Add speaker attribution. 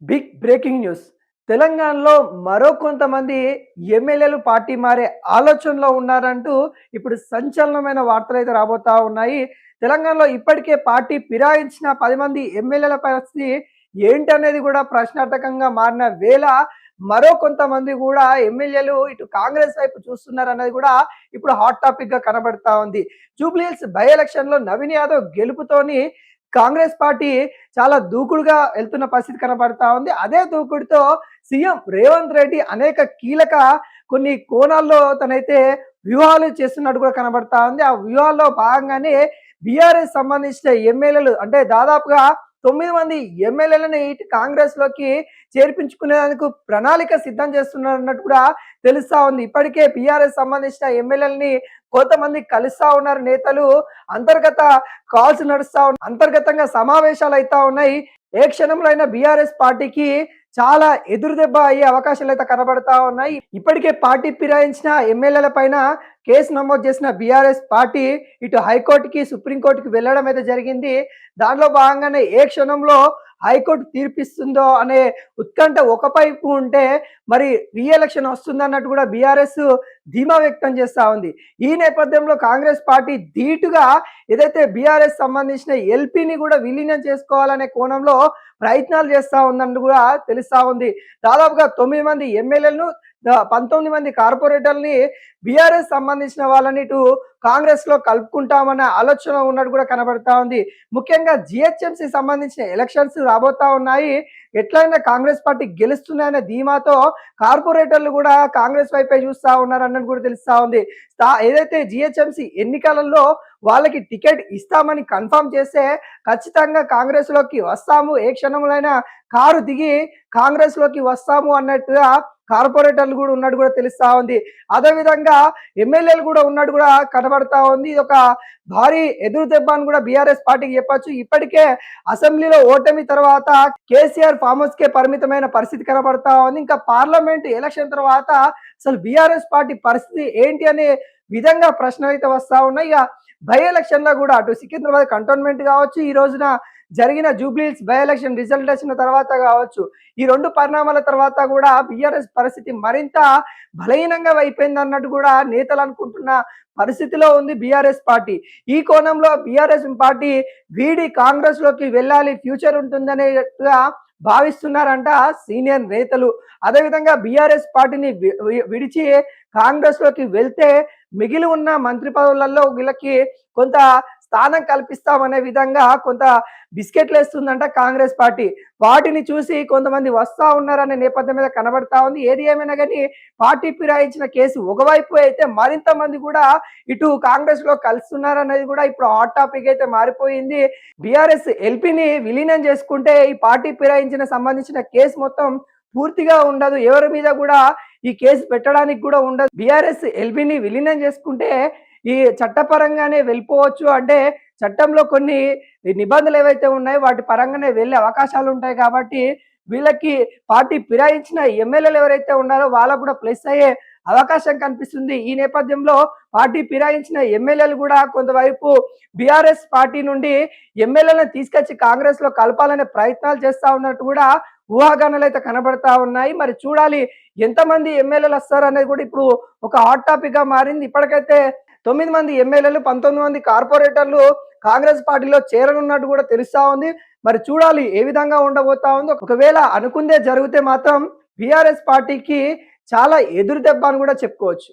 Speaker 1: Big breaking news. తెలంగాణలో మరో కొంతమంది ఎమ్మెల్యేలు పార్టీ మారే ఆలోచనలో ఉన్నారంటూ ఇప్పుడు సంచలనమైన వార్తలైతే రాబోతా ఉన్నాయి. తెలంగాణలో ఇప్పటికే పార్టీ ఫిరాయించిన 10 మంది ఎమ్మెల్యేల పరిస్థితి ఏంటనేది కూడా ప్రశ్నార్థకంగా మారిన వేళ మరో కొంతమంది కూడా ఎమ్మెల్యేలు ఇటు కాంగ్రెస్ వైపు చూస్తున్నారన్నది కూడా ఇప్పుడు హాట్ టాపిక్‌గా కనబడతా ఉంది. జూబ్లీ హిల్స్ బై ఎలక్షన్‌లో నవీన్ యాదవ్ గెలుపుతోని కాంగ్రెస్ పార్టీ చాలా దూకుడుగా వెళ్తున్న పరిస్థితి కనబడతా ఉంది. అదే దూకుడుతో సీఎం రేవంత్ రెడ్డి అనేక కీలక కొన్ని కోణాల్లో తనైతే వ్యూహాలు చేస్తున్నట్టు కూడా కనబడతా ఉంది. ఆ వ్యూహాల్లో భాగంగానే బీఆర్ఎస్ సంబంధించిన ఎమ్మెల్యేలు అంటే దాదాపుగా 9 మంది ఎమ్మెల్యేలని ఇటు కాంగ్రెస్‌లోకి చేర్పించుకునేందుకు ప్రణాళిక సిద్ధం చేస్తున్నారన్నట్టు కూడా తెలుస్తా ఉంది. ఇప్పటికే బీఆర్ఎస్ సంబంధించిన ఎమ్మెల్యేలని కొంతమంది కలుస్తా ఉన్నారు నేతలు. అంతర్గత కాల్స్ నడుస్తా ఉన్నాయి. అంతర్గతంగా సమావేశాలు అయితా ఉన్నాయి. ఏ క్షణంలో అయినా బీఆర్ఎస్ పార్టీకి చాలా ఎదురు దెబ్బ అయ్యే అవకాశాలు అయితే కనబడతా ఉన్నాయి. ఇప్పటికే పార్టీ ఫిరాయించిన ఎమ్మెల్యేల పైన కేసు నమోదు చేసిన బీఆర్ఎస్ పార్టీ ఇటు హైకోర్టుకి సుప్రీంకోర్టుకి వెళ్ళడం అయితే జరిగింది. దాంట్లో భాగంగానే ఏ క్షణంలో హైకోర్టు తీర్పిస్తుందో అనే ఉత్కంఠ ఒకవైపు ఉంటే మరి రీఎలక్షన్ వస్తుందన్నట్టు కూడా బీఆర్ఎస్ ధీమా వ్యక్తం చేస్తా ఉంది. ఈ నేపథ్యంలో కాంగ్రెస్ పార్టీ ధీటుగా ఏదైతే బీఆర్ఎస్ సంబంధించిన ఎల్పీని కూడా విలీనం చేసుకోవాలనే కోణంలో ప్రయత్నాలు చేస్తా ఉందని కూడా తెలుస్తా ఉంది. దాదాపుగా 9 మంది ఎమ్మెల్యేలను 19 మంది కార్పొరేటర్ని బీఆర్ఎస్ సంబంధించిన వాళ్ళని ఇటు కాంగ్రెస్ లో కలుపుకుంటామన్న ఆలోచన ఉన్నట్టు కూడా కనబడతా ఉంది. ముఖ్యంగా జిహెచ్ఎంసీ సంబంధించిన ఎలక్షన్స్ రాబోతా ఉన్నాయి. ఎట్లయినా కాంగ్రెస్ పార్టీ గెలుస్తున్నాయనే ధీమాతో కార్పొరేటర్లు కూడా కాంగ్రెస్ వైపే చూస్తా ఉన్నారన్నట్టు కూడా తెలుస్తా ఉంది. ఏదైతే జిహెచ్ఎంసీ ఎన్నికలలో వాళ్ళకి టికెట్ ఇస్తామని కన్ఫర్మ్ చేస్తే ఖచ్చితంగా కాంగ్రెస్ లోకి వస్తాము, ఏ క్షణంలోనైనా కారు దిగి కాంగ్రెస్ లోకి వస్తాము అన్నట్టుగా కార్పొరేటర్లు కూడా ఉన్నట్టు కూడా తెలుస్తా ఉంది. అదేవిధంగా ఎమ్మెల్యేలు కూడా ఉన్నట్టు కూడా కనబడతా ఉంది. ఇది ఒక భారీ ఎదురు దెబ్బ అని కూడా బీఆర్ఎస్ పార్టీకి చెప్పొచ్చు. ఇప్పటికే అసెంబ్లీలో ఓటమి తర్వాత కేసీఆర్ ఫామ్ హౌస్ కే పరిమితమైన పరిస్థితి కనబడతా ఉంది. ఇంకా పార్లమెంట్ ఎలక్షన్ తర్వాత అసలు బీఆర్ఎస్ పార్టీ పరిస్థితి ఏంటి అనే విధంగా ప్రశ్నలు అయితే వస్తా ఉన్నాయి. ఇక బై ఎలక్షన్ లో కూడా అటు సికింద్రాబాద్ కంటోన్మెంట్ కావచ్చు, ఈ రోజున జరిగిన Jubilee hills by election result వచ్చిన తర్వాత కావచ్చు, ఈ రెండు పరిణామాల తర్వాత కూడా బీఆర్ఎస్ పరిస్థితి మరింత బలహీనంగా అయిపోయింది అన్నట్టు కూడా నేతలు అనుకుంటున్న పరిస్థితిలో ఉంది బీఆర్ఎస్ పార్టీ. ఈ కోణంలో బీఆర్ఎస్ పార్టీ వీడి కాంగ్రెస్ లోకి వెళ్ళాలి, ఫ్యూచర్ ఉంటుందనేట్టుగా భావిస్తున్నారంట సీనియర్ నేతలు. అదేవిధంగా బీఆర్ఎస్ పార్టీని విడిచి కాంగ్రెస్ లోకి వెళ్తే మిగిలి ఉన్న మంత్రి పదవులలో వీళ్ళకి కొంత స్థానం కల్పిస్తామనే విధంగా కొంత బిస్కెట్లు వేస్తుందంట కాంగ్రెస్ పార్టీ. వాటిని చూసి కొంతమంది వస్తా ఉన్నారనే నేపథ్యం మీద కనబడతా ఉంది. ఏది ఏమైనా కానీ పార్టీ ఫిరాయించిన కేసు ఒకవైపు అయితే మరింత మంది కూడా ఇటు కాంగ్రెస్ లో కలుస్తున్నారనేది కూడా ఇప్పుడు హాట్ టాపిక్ అయితే మారిపోయింది. బీఆర్ఎస్ ఎల్పీని విలీనం చేసుకుంటే ఈ పార్టీ ఫిరాయించిన సంబంధించిన కేసు మొత్తం పూర్తిగా ఉండదు, ఎవరి మీద కూడా ఈ కేసు పెట్టడానికి కూడా ఉండదు. బీఆర్ఎస్ ఎల్పీని విలీనం చేసుకుంటే ఈ చట్టపరంగానే వెళ్ళిపోవచ్చు, అంటే చట్టంలో కొన్ని నిబంధనలు ఏవైతే ఉన్నాయో వాటి పరంగానే వెళ్ళే అవకాశాలు ఉంటాయి. కాబట్టి వీళ్ళకి పార్టీ ఫిరాయించిన ఎమ్మెల్యేలు ఎవరైతే ఉన్నారో వాళ్ళకు కూడా ప్లస్ అయ్యే అవకాశం కనిపిస్తుంది. ఈ నేపథ్యంలో పార్టీ ఫిరాయించిన ఎమ్మెల్యేలు కూడా కొంతవైపు బీఆర్ఎస్ పార్టీ నుండి ఎమ్మెల్యేలను తీసుకొచ్చి కాంగ్రెస్ లో కలపాలనే ప్రయత్నాలు చేస్తా ఉన్నట్టు కూడా ఊహాగానాలు అయితే కనబడతా ఉన్నాయి. మరి చూడాలి ఎంతమంది ఎమ్మెల్యేలు వస్తారు అనేది కూడా ఇప్పుడు ఒక హాట్ టాపిక్ గా మారింది. ఇప్పటికైతే 9 మంది ఎమ్మెల్యేలు 19 మంది కార్పొరేటర్లు కాంగ్రెస్ పార్టీలో చేరనున్నట్టు కూడా తెలుస్తా ఉంది. మరి చూడాలి ఏ విధంగా ఉండబోతా ఉందో. ఒకవేళ అనుకుందే జరిగితే మాత్రం బీఆర్ఎస్ పార్టీకి చాలా ఎదురు దెబ్బ అని కూడా చెప్పుకోవచ్చు.